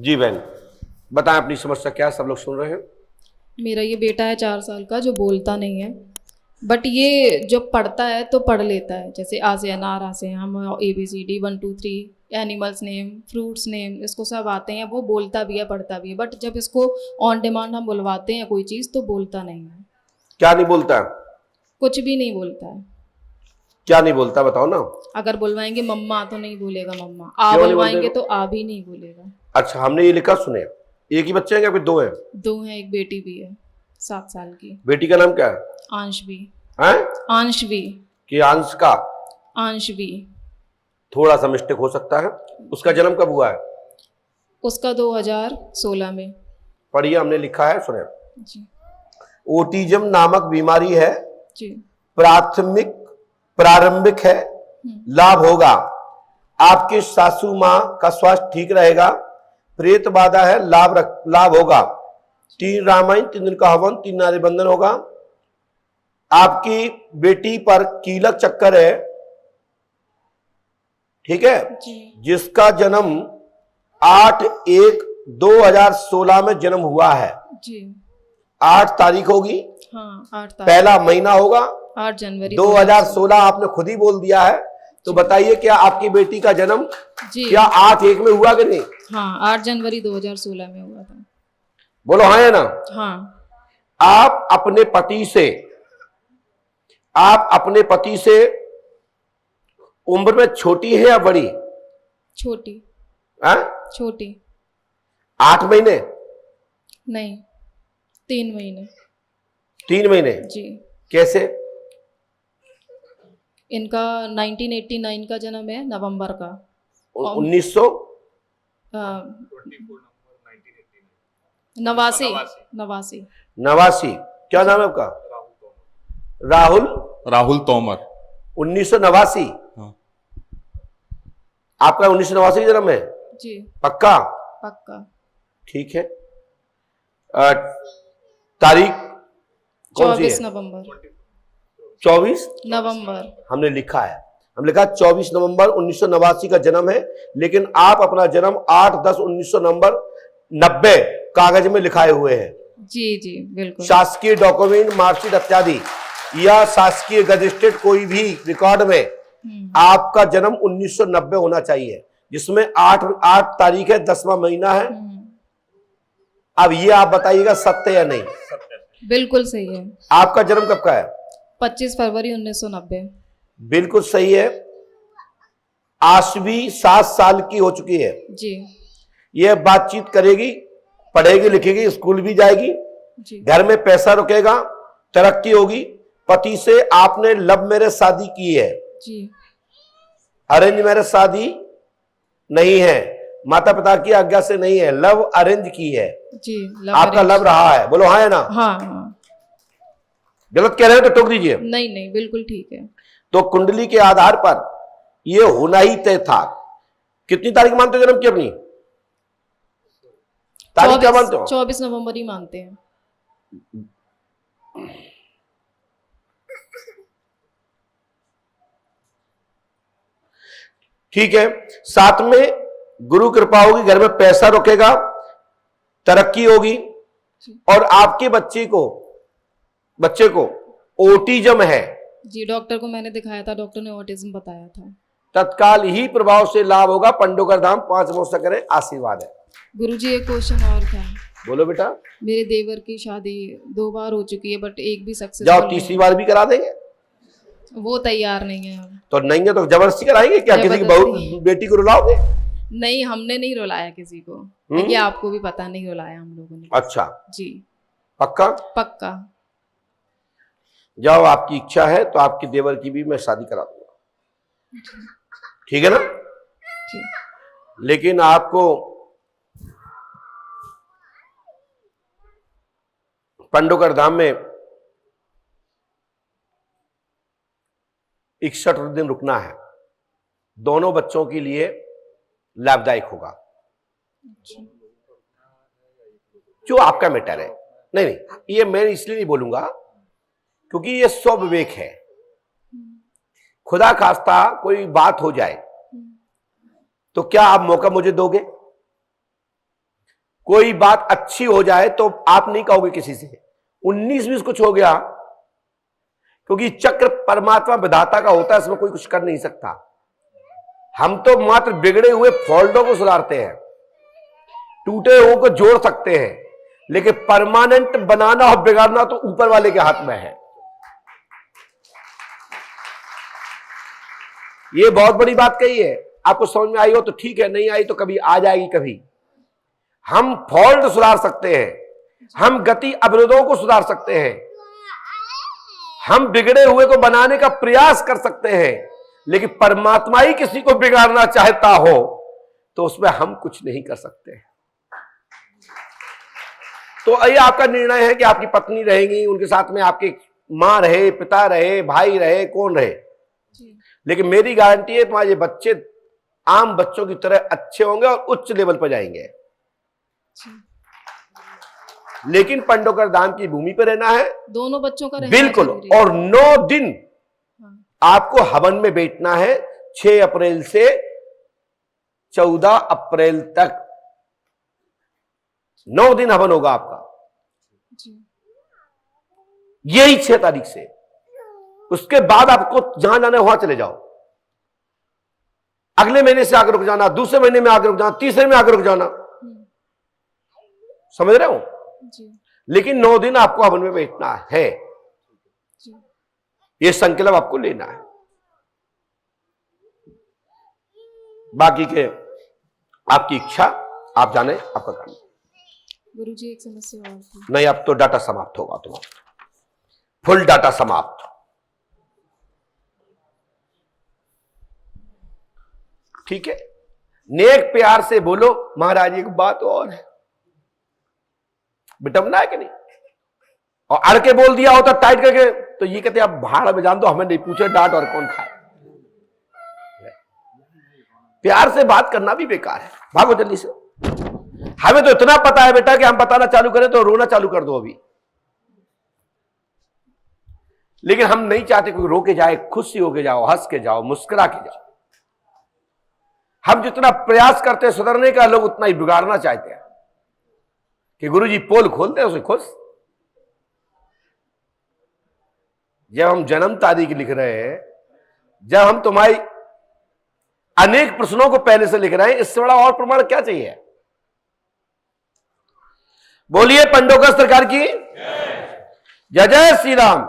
जी बहन, बताएं अपनी समस्या क्या है, सब लोग सुन रहे हैं। मेरा ये बेटा है 4 साल का जो बोलता नहीं है, बट ये जब पढ़ता है तो पढ़ लेता है। जैसे आ से अनार, आ से हम, ABCD 1 2 3, animals name, fruits name, इसको सब आते हैं। वो बोलता भी है, पढ़ता भी है। बट जब इसको ऑन डिमांड हम बुलवाते हैं कोई चीज़ तो बोलता नहीं है, क्या नहीं बोलता है? कुछ भी नहीं बोलता है। क्या नहीं बोलता बताओ ना। अगर बुलवाएंगे मम्मा तो नहीं बोलेगा मम्मा, आ क्यों नहीं बुलवाएंगे बोलते? तो आ भी नहीं बोलेगा। अच्छा, हमने ये लिखा सुने। एक ही बच्चे हैं या फिर दो हैं? 2 हैं, एक बेटी भी है 7 साल की। बेटी का नाम क्या है? आंशवी। हैं? आंशवी। कि अंश का? आंशवी। थोड़ा सा मिस्टेक हो सकता है। उसका जन्म कब हुआ है? उसका 2016 में। पढ़िए, हमने लिखा है सुने। जी। ओटिज्म नामक बीमारी है, जी। प्रारंभिक है, लाभ होगा। आपकी सासू माँ का स्वास्थ्य ठीक रहेगा। प्रेत बाधा है, लाभ होगा। 3 रामायण, 3 दिन का हवन, 3 नारी बंधन होगा। आपकी बेटी पर कीलक चक्कर है, ठीक है, जी। जिसका जन्म 8/1/2016 में जन्म हुआ है। जी। 8 तारीख होगी। हाँ, 8 तारीख। पहला महीना होगा 8 जनवरी 2016। आपने खुद ही बोल दिया है। तो बताइए, क्या आपकी बेटी का जन्म जी। क्या 8/1 में हुआ कि नहीं? हाँ, 8 जनवरी 2016 में हुआ था। बोलो हाँ या ना। हाँ। आप अपने पति से उम्र में छोटी है या बड़ी? छोटी। हाँ? छोटी। 8 महीने? नहीं, 3 महीने। 3 महीने? जी। कैसे? इनका 1989 का जन्म है, नवंबर का। 1900 नवासी। 89। क्या नाम है आपका? राहुल राहुल तोमर। 1989। हाँ। आपका 1989 जन्म है? जी। पक्का? पक्का। ठीक है। तारीख कौन सी है? 24 नवंबर। 24 नवंबर। हमने लिखा है। हम लिखा 24 नवंबर 1989 का जन्म है, लेकिन आप अपना जन्म 8/10/1990 कागज में लिखाए हुए हैं। जी जी बिल्कुल। शासकीय डॉक्यूमेंट, मार्कशीट इत्यादि या शासकीय गजेटेड कोई भी रिकॉर्ड में आपका जन्म 1990 होना चाहिए, जिसमें 8 तारीख है, 10वां महीना है। अब ये आप बताइएगा सत्य या नहीं। बिल्कुल सही है। आपका जन्म कब का है? 25 फरवरी 1990। बिल्कुल सही है। आशवी 7 साल की हो चुकी है। जी। यह बातचीत करेगी, पढ़ेगी, लिखेगी, स्कूल भी जाएगी, जी। घर में पैसा रुकेगा, तरक्की होगी। पति से आपने लव मैरिज शादी की है। जी। अरेंज मैरिज शादी नहीं है, माता पिता की आज्ञा से नहीं है, लव अरेंज की है। जी। आपका लव रहा है, बोलो हाँ है ना। हाँ हाँ। गलत कह रहे हो तो टोक दीजिए। नहीं नहीं, बिल्कुल ठीक है। तो कुंडली के आधार पर यह होना ही तय था। कितनी तारीख मानते हो जन्म की अपनी? तारीख क्या मानते हो? 24 नवंबर ही मानते हैं। ठीक है। साथ में गुरु कृपा होगी, घर में पैसा रुकेगा, तरक्की होगी। और आपके बच्चे को ओटिज्म है। जी, डॉक्टर को मैंने दिखाया था, डॉक्टर ने ऑटिज्म बताया था। तत्काल ही प्रभाव से लाभ होगा। पंडोकर धाम 5 मोसा करें, आशीर्वाद है। गुरुजी, एक क्वेश्चन और था। बोलो बेटा। मेरे देवर की शादी 2 बार हो चुकी है, बट एक भी सक्सेसफुल जाओ, तीसरी बार भी करा देंगे। वो तैयार नहीं है अब। तो नहीं है तो जबरदस्ती कराएंगे क्या? किसी की बहू बेटी को रुलाओगे? नहीं, हमने नहीं रुलाया किसी को। ये आपको भी पता, नहीं रुलाया हम लोगों ने। अच्छा जी। पक्का? पक्का। जाओ, आपकी इच्छा है तो आपके देवर की भी मैं शादी करा दूंगा, ठीक है ना। जी। लेकिन आपको पंडोकर धाम में 61 दिन रुकना है। दोनों बच्चों के लिए लाभदायक होगा। जो आपका मैटर है। नहीं नहीं, ये मैं इसलिए नहीं बोलूंगा क्योंकि ये स्वविवेक है। खुदा खास्ता कोई बात हो जाए तो क्या आप मौका मुझे दोगे? कोई बात अच्छी हो जाए तो आप नहीं कहोगे किसी से 19-20 कुछ हो गया, क्योंकि चक्र परमात्मा विधाता का होता है, इसमें कोई कुछ कर नहीं सकता। हम तो मात्र बिगड़े हुए फॉल्टों को सुधारते हैं, टूटे हुए को जोड़ सकते हैं, लेकिन परमानेंट बनाना और बिगाड़ना तो ऊपर वाले के हाथ में है। ये बहुत बड़ी बात कही है। आपको समझ में आई हो तो ठीक है, नहीं आई तो कभी आ जाएगी। कभी हम फॉल्ट सुधार सकते हैं, हम गति अवरोधों को सुधार सकते हैं, हम बिगड़े हुए को बनाने का प्रयास कर सकते हैं, लेकिन परमात्मा ही किसी को बिगाड़ना चाहता हो तो उसमें हम कुछ नहीं कर सकते। तो ये आपका निर्णय है कि आपकी पत्नी रहेंगी, उनके साथ में आपकी मां रहे, पिता रहे, भाई रहे, कौन रहे, लेकिन मेरी गारंटी है तुम्हारे बच्चे आम बच्चों की तरह अच्छे होंगे और उच्च लेवल पर जाएंगे। लेकिन पंडोकर धाम की भूमि पर रहना है, दोनों बच्चों का रहना बिल्कुल। और 9 दिन आपको हवन में बैठना है, 6 अप्रैल से 14 अप्रैल तक 9 दिन हवन होगा आपका। यही 6 तारीख से। उसके बाद आपको जहां जाना है वहां चले जाओ। अगले महीने से आगे रुक जाना, दूसरे महीने में आगे रुक जाना, तीसरे में आगे रुक जाना, समझ रहे हो जी। लेकिन 9 दिन आपको हवन में बैठना है, ये संकल्प आपको लेना है। बाकी के आपकी इच्छा, आप जाने, आपका काम। गुरुजी एक समस्या और थी। नहीं, अब तो डाटा समाप्त होगा तुम्हारा, फुल डाटा समाप्त। ठीक है, नेक प्यार से बोलो महाराज एक बात और है, बिटमना है कि नहीं, और अड़ के बोल दिया होता टाइट करके तो ये कहते आप भाड़ में जान दो, हमें नहीं पूछे डांट और कौन खाए। प्यार से बात करना भी बेकार है, भागो जल्दी से। हमें तो इतना पता है बेटा कि हम बताना चालू करें तो रोना चालू कर दो अभी, लेकिन हम नहीं चाहते कोई रो के जाए, खुशी होके जाओ, हंस के जाओ, मुस्कुरा के जाओ। हम जितना प्रयास करते हैं सुधरने का, लोग उतना ही बिगाड़ना चाहते हैं कि गुरुजी पोल खोलते हैं उसे खुश। जब हम जन्म तारीख लिख रहे हैं, जब हम तुम्हारी अनेक प्रश्नों को पहले से लिख रहे हैं, इससे बड़ा और प्रमाण क्या चाहिए। बोलिए पंडोकर सरकार की जय जय श्री राम।